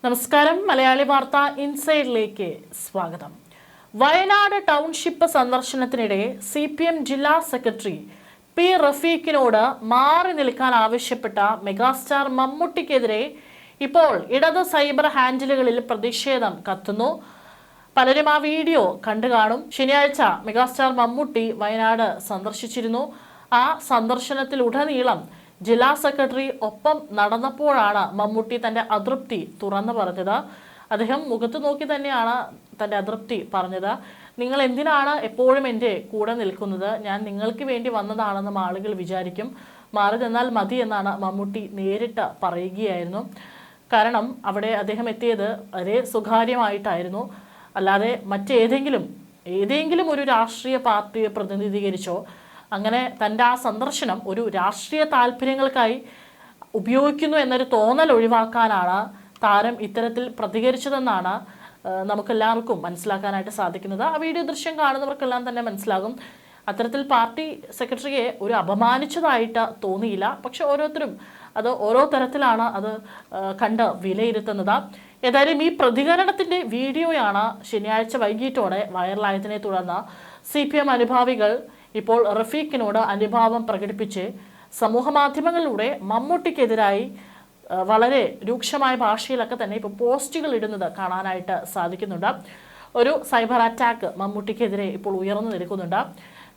നമസ്കാരം. മലയാളി വാർത്ത ഇൻസൈഡിലേക്ക് സ്വാഗതം. വയനാട് ടൗൺഷിപ്പ് സന്ദർശനത്തിനിടെ CPM ജില്ലാ സെക്രട്ടറി പി റഫീഖിനോട് മാറി നിൽക്കാൻ ആവശ്യപ്പെട്ട മെഗാസ്റ്റാർ മമ്മൂട്ടിക്കെതിരെ ഇപ്പോൾ ഇടത് സൈബർ ഹാൻഡിലുകളിൽ പ്രതിഷേധം കത്തുന്നു. പലരും ആ വീഡിയോ കണ്ടു കാണും. ശനിയാഴ്ച മെഗാസ്റ്റാർ മമ്മൂട്ടി വയനാട് സന്ദർശിച്ചിരുന്നു. ആ സന്ദർശനത്തിലുടനീളം ജില്ലാ സെക്രട്ടറി ഒപ്പം നടന്നപ്പോഴാണ് മമ്മൂട്ടി തൻ്റെ അതൃപ്തി തുറന്നു പറഞ്ഞത്. അദ്ദേഹം മുഖത്ത് നോക്കി തന്നെയാണ് തൻ്റെ അതൃപ്തി പറഞ്ഞത്. നിങ്ങൾ എന്തിനാണ് എപ്പോഴും എൻ്റെ കൂടെ നിൽക്കുന്നത്? ഞാൻ നിങ്ങൾക്ക് വേണ്ടി വന്നതാണെന്നും ആളുകൾ വിചാരിക്കും. മാറി നിന്നാൽ മതി എന്നാണ് മമ്മൂട്ടി നേരിട്ട് പറയുകയായിരുന്നു. കാരണം അവിടെ അദ്ദേഹം എത്തിയത് വളരെ സ്വകാര്യമായിട്ടായിരുന്നു. അല്ലാതെ ഏതെങ്കിലും ഒരു രാഷ്ട്രീയ പാർട്ടിയെ പ്രതിനിധീകരിച്ചോ അങ്ങനെ തൻ്റെ ആ സന്ദർശനം ഒരു രാഷ്ട്രീയ താല്പര്യങ്ങൾക്കായി ഉപയോഗിക്കുന്നു എന്നൊരു തോന്നൽ ഒഴിവാക്കാനാണ് താരം ഇത്തരത്തിൽ പ്രതികരിച്ചതെന്നാണ് നമുക്കെല്ലാവർക്കും മനസ്സിലാക്കാനായിട്ട് സാധിക്കുന്നത്. ആ വീഡിയോ ദൃശ്യം കാണുന്നവർക്കെല്ലാം തന്നെ മനസ്സിലാകും. അത്തരത്തിൽ പാർട്ടി സെക്രട്ടറിയെ ഒരു അപമാനിച്ചതായിട്ട് തോന്നിയില്ല. പക്ഷെ ഓരോരുത്തരും അത് ഓരോ തരത്തിലാണ് അത് കണ്ട് വിലയിരുത്തുന്നത്. ഏതായാലും ഈ പ്രതികരണത്തിൻ്റെ വീഡിയോയാണ് ശനിയാഴ്ച വൈകിട്ടോടെ വൈറലായതിനെ തുടർന്ന് CPM അനുഭാവികൾ ഇപ്പോൾ റഫീഖിനോട് അനുഭാവം പ്രകടിപ്പിച്ച് സമൂഹ മാധ്യമങ്ങളിലൂടെ മമ്മൂട്ടിക്കെതിരായി വളരെ രൂക്ഷമായ ഭാഷയിലൊക്കെ തന്നെ ഇപ്പോൾ പോസ്റ്റുകൾ ഇടുന്നത് കാണാനായിട്ട് സാധിക്കുന്നുണ്ട്. ഒരു സൈബർ അറ്റാക്ക് മമ്മൂട്ടിക്കെതിരെ ഇപ്പോൾ ഉയർന്നു നിൽക്കുന്നുണ്ട്.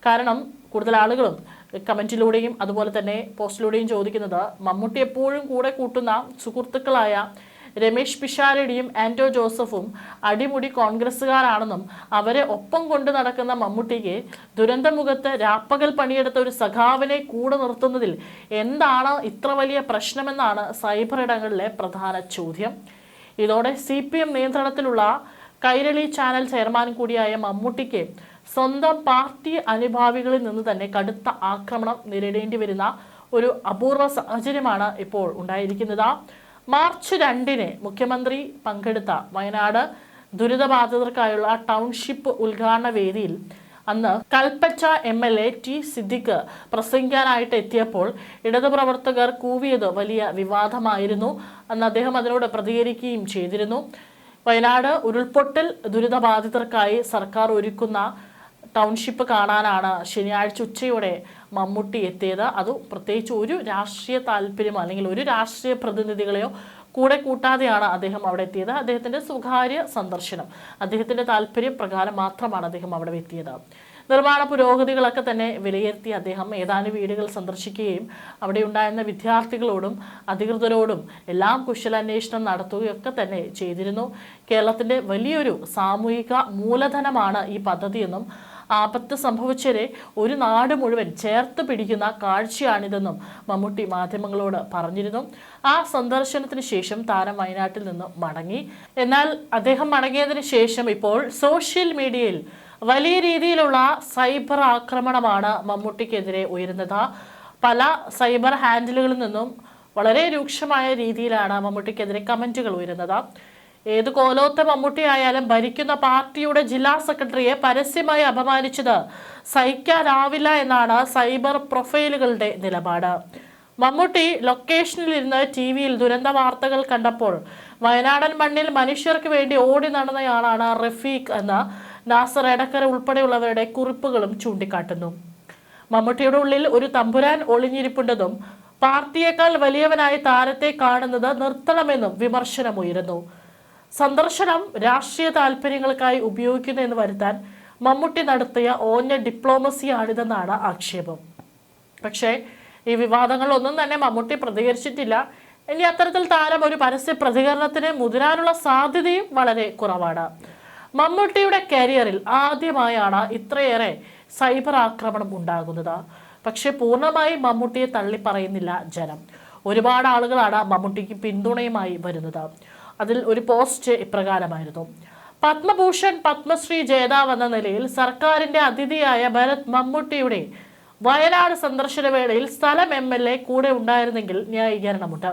കാരണം കൂടുതൽ ആളുകളും കമൻറ്റിലൂടെയും അതുപോലെ തന്നെ പോസ്റ്റിലൂടെയും ചോദിക്കുന്നത് മമ്മൂട്ടി എപ്പോഴും കൂടെ കൂട്ടുന്ന സുഹൃത്തുക്കളായ രമേശ് പിഷാരടിയും ആൻറ്റോ ജോസഫും അടിമുടി കോൺഗ്രസ്സുകാരാണെന്നും അവരെ ഒപ്പം കൊണ്ടു നടക്കുന്ന മമ്മൂട്ടിക്ക് ദുരന്തമുഖത്ത് രാപ്പകൽ പണിയെടുത്ത ഒരു സഖാവിനെ കൂടെ നിർത്തുന്നതിൽ എന്താണ് ഇത്ര വലിയ പ്രശ്നമെന്നാണ് സൈബർ ഇടങ്ങളിലെ പ്രധാന ചോദ്യം. ഇതോടെ CPM നിയന്ത്രണത്തിലുള്ള കൈരളി ചാനൽ ചെയർമാൻ കൂടിയായ മമ്മൂട്ടിക്ക് സ്വന്തം പാർട്ടി അനുഭാവികളിൽ നിന്ന് തന്നെ കടുത്ത ആക്രമണം നേരിടേണ്ടി വരുന്ന ഒരു അപൂർവ സാഹചര്യമാണ് ഇപ്പോൾ ഉണ്ടായിരിക്കുന്നത്. മാർച്ച് 2 മുഖ്യമന്ത്രി പങ്കെടുത്ത വയനാട് ദുരിതബാധിതർക്കായുള്ള ടൗൺഷിപ്പ് ഉദ്ഘാടന വേദിയിൽ അന്ന് കൽപ്പറ്റ MLA T സിദ്ദിഖ് പ്രസംഗിക്കാനായിട്ട് എത്തിയപ്പോൾ ഇടതു പ്രവർത്തകർ കൂവിയത് വലിയ വിവാദമായിരുന്നു. അന്ന് അദ്ദേഹം അതിനോട് പ്രതികരിക്കുകയും ചെയ്തിരുന്നു. വയനാട് ഉരുൾപൊട്ടൽ ദുരിതബാധിതർക്കായി സർക്കാർ ഒരുക്കുന്ന ടൗൺഷിപ്പ് കാണാനാണ് ശനിയാഴ്ച ഉച്ചയോടെ മമ്മൂട്ടി എത്തിയത്. അതും പ്രത്യേകിച്ച് ഒരു രാഷ്ട്രീയ താല്പര്യമോ അല്ലെങ്കിൽ ഒരു രാഷ്ട്രീയ പ്രതിനിധികളെയോ കൂടെ കൂട്ടാതെയാണ് അദ്ദേഹം അവിടെ എത്തിയത്. അദ്ദേഹത്തിൻ്റെ സ്വകാര്യ സന്ദർശനം, അദ്ദേഹത്തിൻ്റെ താല്പര്യപ്രകാരം മാത്രമാണ് അദ്ദേഹം അവിടെ എത്തിയത്. നിർമ്മാണ പുരോഗതികളൊക്കെ തന്നെ വിലയിരുത്തി അദ്ദേഹം ഏതാനും വീടുകൾ സന്ദർശിക്കുകയും അവിടെ ഉണ്ടായിരുന്ന വിദ്യാർത്ഥികളോടും അധികൃതരോടും എല്ലാം കുശലാന്വേഷണം നടത്തുകയൊക്കെ തന്നെ ചെയ്തിരുന്നു. കേരളത്തിൻ്റെ വലിയൊരു സാമൂഹിക മൂലധനമാണ് ഈ പദ്ധതിയെന്നും ആപത്ത് സംഭവിച്ചവരെ ഒരു നാട് മുഴുവൻ ചേർത്ത് പിടിക്കുന്ന കാഴ്ചയാണിതെന്നും മമ്മൂട്ടി മാധ്യമങ്ങളോട് പറഞ്ഞിരുന്നു. ആ സന്ദർശനത്തിന് ശേഷം താരം വയനാട്ടിൽ നിന്ന് മടങ്ങി. എന്നാൽ അദ്ദേഹം മടങ്ങിയതിന് ശേഷം ഇപ്പോൾ സോഷ്യൽ മീഡിയയിൽ വലിയ രീതിയിലുള്ള സൈബർ ആക്രമണമാണ് മമ്മൂട്ടിക്കെതിരെ ഉയരുന്നത്. പല സൈബർ ഹാൻഡിലുകളിൽ നിന്നും വളരെ രൂക്ഷമായ രീതിയിലാണ് മമ്മൂട്ടിക്കെതിരെ കമൻറ്റുകൾ ഉയരുന്നത്. ഏത് കോലോത്ത മമ്മൂട്ടിയായാലും ഭരിക്കുന്ന പാർട്ടിയുടെ ജില്ലാ സെക്രട്ടറിയെ പരസ്യമായി അപമാനിച്ചത് സഹിക്കാനാവില്ല എന്നാണ് സൈബർ പ്രൊഫൈലുകളുടെ നിലപാട്. മമ്മൂട്ടി ലൊക്കേഷനിലിരുന്ന് TV-യിൽ ദുരന്ത വാർത്തകൾ കണ്ടപ്പോൾ വയനാടൻ മണ്ണിൽ മനുഷ്യർക്ക് വേണ്ടി ഓടി നടന്നയാളാണ് റഫീഖ് എന്ന് നാസർ എടക്കര ഉൾപ്പെടെയുള്ളവരുടെ കുറിപ്പുകളും ചൂണ്ടിക്കാട്ടുന്നു. മമ്മൂട്ടിയുടെ ഉള്ളിൽ ഒരു തമ്പുരാൻ ഒളിഞ്ഞിരിപ്പുണ്ടെന്നും പാർട്ടിയേക്കാൾ വലിയവനായി താരത്തെ കാണുന്നത് നിർത്തണമെന്നും വിമർശനമുയരുന്നു. സന്ദർശനം രാഷ്ട്രീയ താല്പര്യങ്ങൾക്കായി ഉപയോഗിക്കുന്നു എന്ന് വരുത്താൻ മമ്മൂട്ടി നടത്തിയ ഓഞ്ഞ ഡിപ്ലോമസിയാണിതെന്നാണ് ആക്ഷേപം. പക്ഷേ ഈ വിവാദങ്ങളൊന്നും തന്നെ മമ്മൂട്ടി പ്രതികരിച്ചിട്ടില്ല. ഇനി അത്തരത്തിൽ താരം ഒരു പരസ്യ പ്രതികരണത്തിന് മുതിരാനുള്ള സാധ്യതയും വളരെ കുറവാണ്. മമ്മൂട്ടിയുടെ കരിയറിൽ ആദ്യമായാണ് ഇത്രയേറെ സൈബർ ആക്രമണം ഉണ്ടാകുന്നത്. പക്ഷെ പൂർണ്ണമായി മമ്മൂട്ടിയെ തള്ളിപ്പറയുന്നില്ല ജനം. ഒരുപാട് ആളുകളാണ് മമ്മൂട്ടിക്ക് പിന്തുണയുമായി വരുന്നത്. അതിൽ ഒരു പോസ്റ്റ് ഇപ്രകാരമായിരുന്നു: പത്മഭൂഷൺ പത്മശ്രീ ജേതാവ് എന്ന നിലയിൽ സർക്കാരിന്റെ അതിഥിയായ ഭരത് മമ്മൂട്ടിയുടെ വയനാട് സന്ദർശന വേളയിൽ സ്ഥലം MLA കൂടെ ഉണ്ടായിരുന്നെങ്കിൽ ന്യായീകരണമുണ്ട്.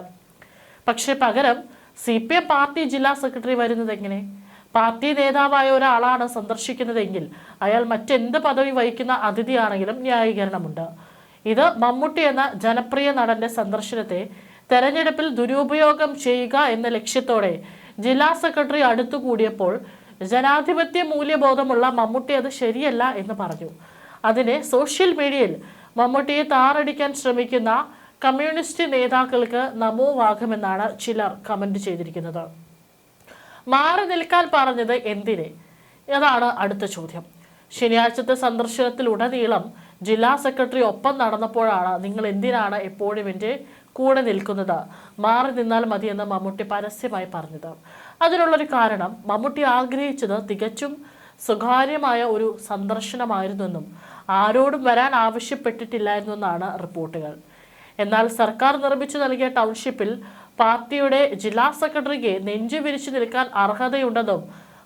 പക്ഷെ പകരം CPM പാർട്ടി ജില്ലാ സെക്രട്ടറി വരുന്നത് എങ്ങനെ? പാർട്ടി നേതാവായ ഒരാളാണ് സന്ദർശിക്കുന്നതെങ്കിൽ അയാൾ മറ്റെന്ത് പദവി വഹിക്കുന്ന അതിഥിയാണെങ്കിലും ന്യായീകരണമുണ്ട്. ഇത് മമ്മൂട്ടി എന്ന ജനപ്രിയ നടന്റെ സന്ദർശനത്തെ തെരഞ്ഞെടുപ്പിൽ ദുരുപയോഗം ചെയ്യുക എന്ന ലക്ഷ്യത്തോടെ ജില്ലാ സെക്രട്ടറി അടുത്തുകൂടിയപ്പോൾ ജനാധിപത്യ മൂല്യബോധമുള്ള മമ്മൂട്ടി അത് ശരിയല്ല എന്ന് പറഞ്ഞു. അതിന് സോഷ്യൽ മീഡിയയിൽ മമ്മൂട്ടിയെ താറടിക്കാൻ ശ്രമിക്കുന്ന കമ്മ്യൂണിസ്റ്റ് നേതാക്കൾക്ക് നമോ വാഘമെന്നാണ് ചിലർ കമന്റ് ചെയ്തിരിക്കുന്നത്. മാറി നിൽക്കാൻ പറഞ്ഞത് എന്തിന്? അതാണ് അടുത്ത ചോദ്യം. ശനിയാഴ്ചത്തെ സന്ദർശനത്തിലുടനീളം ജില്ലാ സെക്രട്ടറി ഒപ്പം നടന്നപ്പോഴാണ് നിങ്ങൾ എന്തിനാണ് എപ്പോഴും എൻ്റെ കൂടെ നിൽക്കുന്നത്, മാറി നിന്നാൽ മതിയെന്ന് മമ്മൂട്ടി പരസ്യമായി പറഞ്ഞത്. അതിനുള്ളൊരു കാരണം മമ്മൂട്ടി ആഗ്രഹിച്ചത് തികച്ചും സ്വകാര്യമായ ഒരു സന്ദർശനമായിരുന്നെന്നും ആരോടും വരാൻ ആവശ്യപ്പെട്ടിട്ടില്ലായിരുന്നെന്നാണ് റിപ്പോർട്ടുകൾ. എന്നാൽ സർക്കാർ നിർമ്മിച്ചു നൽകിയ ടൗൺഷിപ്പിൽ പാർട്ടിയുടെ ജില്ലാ സെക്രട്ടറിക്ക് നെഞ്ചു വിരിച്ചു നിൽക്കാൻ അർഹതയുണ്ടെന്നും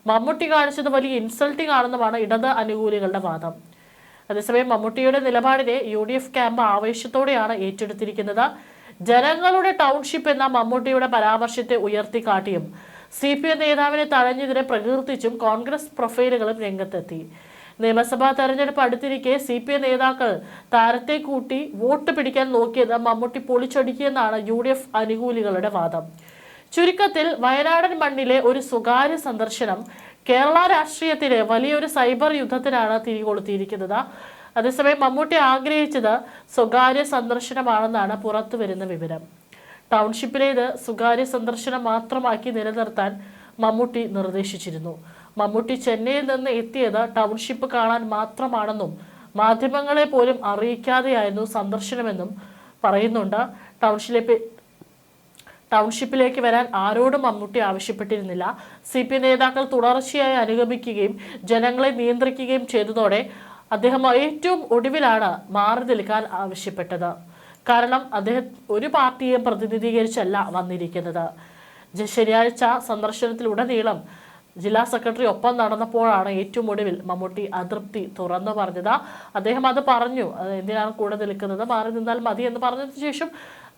മമ്മൂട്ടി കാണിച്ചത് വലിയ ഇൻസൾട്ടിംഗ് ആണെന്നുമാണ് ഇടത് അനുകൂലികളുടെ വാദം. അതേസമയം മമ്മൂട്ടിയുടെ നിലപാടിനെ UDF ക്യാമ്പ് ആവേശത്തോടെയാണ് ഏറ്റെടുത്തിരിക്കുന്നത്. ജനങ്ങളുടെ ടൗൺഷിപ്പ് എന്ന മമ്മൂട്ടിയുടെ പരാമർശത്തെ ഉയർത്തിക്കാട്ടിയും CPM നേതാവിനെ തഴഞ്ഞതിനെ പ്രകീർത്തിച്ചും കോൺഗ്രസ് പ്രൊഫൈലുകളും രംഗത്തെത്തി. നിയമസഭാ തെരഞ്ഞെടുപ്പ് അടുത്തിരിക്കെ CPM നേതാക്കൾ താരത്തെ കൂട്ടി വോട്ട് പിടിക്കാൻ നോക്കിയത് മമ്മൂട്ടി പൊളിച്ചൊടുക്കിയെന്നാണ് UDF അനുകൂലികളുടെ വാദം. ചുരുക്കത്തിൽ വയനാടൻ മണ്ണിലെ ഒരു സ്വകാര്യ സന്ദർശനം കേരള രാഷ്ട്രീയത്തിലെ വലിയൊരു സൈബർ യുദ്ധത്തിനാണ് തിരികൊളുത്തിയിരിക്കുന്നത്. അതേസമയം മമ്മൂട്ടി ആഗ്രഹിച്ചത് സ്വകാര്യ സന്ദർശനമാണെന്നാണ് പുറത്തു വരുന്ന വിവരം. ടൗൺഷിപ്പിലേത് സ്വകാര്യ സന്ദർശനം മാത്രമാക്കി നിലനിർത്താൻ മമ്മൂട്ടി നിർദ്ദേശിച്ചിരുന്നു. മമ്മൂട്ടി ചെന്നൈയിൽ നിന്ന് എത്തിയത് ടൗൺഷിപ്പ് കാണാൻ മാത്രമാണെന്നും മാധ്യമങ്ങളെ പോലും അറിയിക്കാതെയായിരുന്നു സന്ദർശനമെന്നും പറയുന്നുണ്ട്. ടൗൺഷിപ്പിലേക്ക് വരാൻ ആരോടും മമ്മൂട്ടി ആവശ്യപ്പെട്ടിരുന്നില്ല. CPM നേതാക്കൾ തുടർച്ചയായി അനുഗമിക്കുകയും ജനങ്ങളെ നിയന്ത്രിക്കുകയും ചെയ്തതോടെ അദ്ദേഹം ഏറ്റവും ഒടുവിലാണ് മാറി നിൽക്കാൻ ആവശ്യപ്പെട്ടത്. കാരണം അദ്ദേഹം ഒരു പാർട്ടിയെയും പ്രതിനിധീകരിച്ചല്ല വന്നിരിക്കുന്നത്. ശനിയാഴ്ച സന്ദർശനത്തിലുടനീളം ജില്ലാ സെക്രട്ടറി ഒപ്പം നടന്നപ്പോഴാണ് ഏറ്റവും ഒടുവിൽ മമ്മൂട്ടി അതൃപ്തി തുറന്നു പറഞ്ഞത്. അദ്ദേഹം അത് പറഞ്ഞു, എന്തിനാണ് കൂടെ നിൽക്കുന്നത്, മാറി നിന്നാൽ മതി എന്ന് പറഞ്ഞതിന് ശേഷം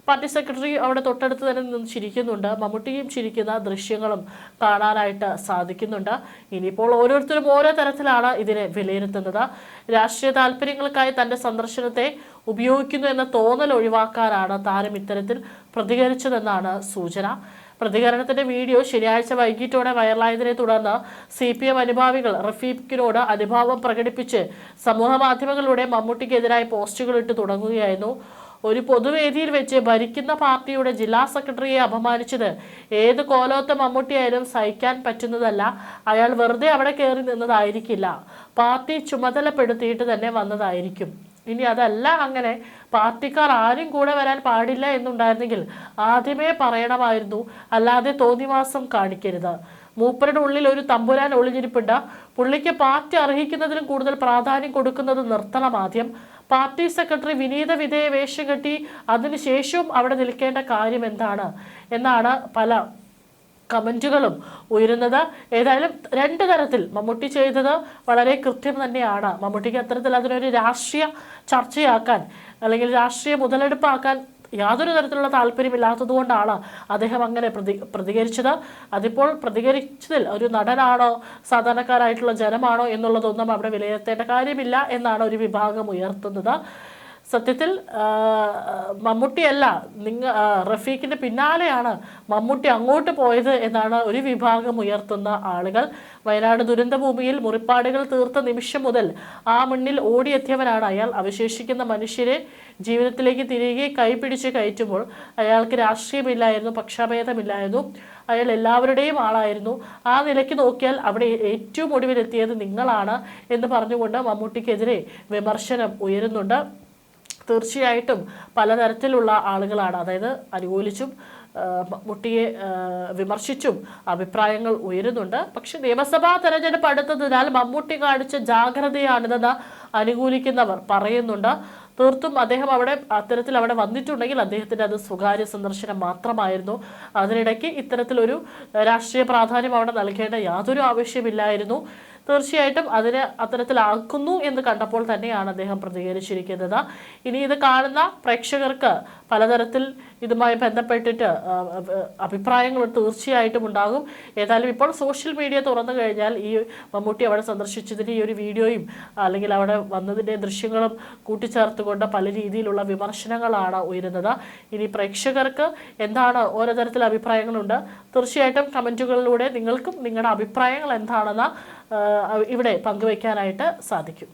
പാർട്ടി സെക്രട്ടറി അവിടെ തൊട്ടടുത്ത് തന്നെ നിന്ന് ചിരിക്കുന്നുണ്ട്. മമ്മൂട്ടിയും ചിരിക്കുന്ന ദൃശ്യങ്ങളും കാണാനായിട്ട് സാധിക്കുന്നുണ്ട്. ഇനിയിപ്പോൾ ഓരോരുത്തരും ഓരോ തരത്തിലാണ് ഇതിനെ വിലയിരുത്തുന്നത്. രാഷ്ട്രീയ താല്പര്യങ്ങൾക്കായി തൻ്റെ സന്ദർശനത്തെ ഉപയോഗിക്കുന്നു എന്ന തോന്നൽ ഒഴിവാക്കാനാണ് താരം ഇത്തരത്തിൽ പ്രതികരിച്ചതെന്നാണ് സൂചന. പ്രതികരണത്തിന്റെ വീഡിയോ ശനിയാഴ്ച വൈകിട്ടോടെ വൈറലായതിനെ തുടർന്ന് CPM അനുഭാവികൾ റഫീഖിനോട് അനുഭാവം പ്രകടിപ്പിച്ച് സമൂഹ മാധ്യമങ്ങളിലൂടെ മമ്മൂട്ടിക്കെതിരായി പോസ്റ്റുകൾ ഇട്ട് തുടങ്ങുകയായിരുന്നു. ഒരു പൊതുവേദിയിൽ വെച്ച് ഭരിക്കുന്ന പാർട്ടിയുടെ ജില്ലാ സെക്രട്ടറിയെ അപമാനിച്ചത് ഏത് കോലോത്ത മമ്മൂട്ടിയായാലും സഹിക്കാൻ പറ്റുന്നതല്ല. അയാൾ വെറുതെ അവിടെ കയറി നിന്നതായിരിക്കില്ല, പാർട്ടി ചുമതലപ്പെടുത്തിയിട്ട് തന്നെ വന്നതായിരിക്കും. ഇനി അതല്ല അങ്ങനെ പാർട്ടിക്കാർ ആരും കൂടെ വരാൻ പാടില്ല എന്നുണ്ടായിരുന്നെങ്കിൽ ആദ്യമേ പറയണമായിരുന്നു, അല്ലാതെ തോന്നിവാസം കാണിക്കരുത്. മൂപ്പരുടെ ഉള്ളിൽ ഒരു തമ്പുരാൻ ഒളിഞ്ഞിരിപ്പുണ്ട്. പുള്ളിക്ക് പാർട്ടി അർഹിക്കുന്നതിലും കൂടുതൽ പ്രാധാന്യം കൊടുക്കുന്നത് നിർത്തണം. ആദ്യം പാർട്ടി സെക്രട്ടറി വിനീത വിധേയ വേഷം കെട്ടി അതിനുശേഷവും അവിടെ നിൽക്കേണ്ട കാര്യം എന്താണ് എന്നാണ് പല കമന്റുകളും ഉയരുന്നത്. ഏതായാലും രണ്ട് തരത്തിൽ മമ്മൂട്ടി ചെയ്തത് വളരെ കൃത്യം തന്നെയാണ്. മമ്മൂട്ടിക്ക് അത്തരത്തിൽ അതിനൊരു രാഷ്ട്രീയ ചർച്ചയാക്കാൻ അല്ലെങ്കിൽ രാഷ്ട്രീയ മുതലെടുപ്പാക്കാൻ യാതൊരു തരത്തിലുള്ള താല്പര്യമില്ലാത്തത് കൊണ്ടാണ് അദ്ദേഹം അങ്ങനെ പ്രതികരിച്ചത്. അതിപ്പോൾ പ്രതികരിച്ചതിൽ ഒരു നടനാണോ സാധാരണക്കാരായിട്ടുള്ള ജനമാണോ എന്നുള്ളതൊന്നും അവിടെ വിലയിരുത്തേണ്ട കാര്യമില്ല എന്നാണ് ഒരു വിഭാഗം ഉയർത്തുന്നത്. സത്യത്തിൽ മമ്മൂട്ടിയല്ല, റഫീഖിൻ്റെ പിന്നാലെയാണ് മമ്മൂട്ടി അങ്ങോട്ട് പോയത് എന്നാണ് ഒരു വിഭാഗം ഉയർത്തുന്ന ആളുകൾ. വയനാട് ദുരന്തഭൂമിയിൽ മുറിപ്പാടുകൾ തീർത്ത നിമിഷം മുതൽ ആ മണ്ണിൽ ഓടിയെത്തിയവനാണ് അയാൾ. അവശേഷിക്കുന്ന മനുഷ്യരെ ജീവിതത്തിലേക്ക് തിരികെ കൈപിടിച്ച് കയറ്റുമ്പോൾ അയാൾക്ക് രാഷ്ട്രീയമില്ലായിരുന്നു, പക്ഷാഭേദമില്ലായിരുന്നു, അയാൾ എല്ലാവരുടെയും ആളായിരുന്നു. ആ നിലയ്ക്ക് നോക്കിയാൽ അവിടെ ഏറ്റവും ഒടുവിലെത്തിയത് നിങ്ങളാണ് എന്ന് പറഞ്ഞുകൊണ്ട് മമ്മൂട്ടിക്കെതിരെ വിമർശനം ഉയരുന്നുണ്ട്. തീർച്ചയായിട്ടും പലതരത്തിലുള്ള ആളുകളാണ്, അതായത് അനുകൂലിച്ചും മമ്മൂട്ടിയെ വിമർശിച്ചും അഭിപ്രായങ്ങൾ ഉയരുന്നുണ്ട്. പക്ഷെ നിയമസഭാ തെരഞ്ഞെടുപ്പ് അടുത്തതിനാൽ മമ്മൂട്ടി കാണിച്ച ജാഗ്രതയാണിതെന്ന് അനുകൂലിക്കുന്നവർ പറയുന്നുണ്ട്. തീർത്തും അദ്ദേഹം അത്തരത്തിൽ അവിടെ വന്നിട്ടുണ്ടെങ്കിൽ അദ്ദേഹത്തിൻ്റെ അത് സ്വകാര്യ സന്ദർശനം മാത്രമായിരുന്നു. അതിനിടയ്ക്ക് ഇത്തരത്തിലൊരു രാഷ്ട്രീയ പ്രാധാന്യം അവിടെ നൽകേണ്ട യാതൊരു ആവശ്യമില്ലായിരുന്നു. തീർച്ചയായിട്ടും അതിനെ അത്തരത്തിലാക്കുന്നു എന്ന് കണ്ടപ്പോൾ തന്നെയാണ് അദ്ദേഹം പ്രതികരിച്ചിരിക്കുന്നത്. ഇനി ഇത് കാണുന്ന പ്രേക്ഷകർക്ക് പലതരത്തിൽ ഇതുമായി ബന്ധപ്പെട്ടിട്ട് അഭിപ്രായങ്ങൾ തീർച്ചയായിട്ടും ഉണ്ടാകും. ഏതായാലും ഇപ്പോൾ സോഷ്യൽ മീഡിയ തുറന്നു കഴിഞ്ഞാൽ ഈ മമ്മൂട്ടി അവിടെ സന്ദർശിച്ചതിന് ഈ ഒരു വീഡിയോയും അല്ലെങ്കിൽ അവിടെ വന്നതിൻ്റെ ദൃശ്യങ്ങളും കൂട്ടിച്ചേർത്തുകൊണ്ട് പല രീതിയിലുള്ള വിമർശനങ്ങളാണ് ഉയരുന്നത്. ഇനി പ്രേക്ഷകർക്ക് എന്താണ് ഓരോ തരത്തിൽ അഭിപ്രായങ്ങളുണ്ട്, തീർച്ചയായിട്ടും കമൻറ്റുകളിലൂടെ നിങ്ങൾക്കും നിങ്ങളുടെ അഭിപ്രായങ്ങൾ എന്താണെന്ന് ഇവിടെ പങ്കുവയ്ക്കാനായിട്ട് സാധിക്കും.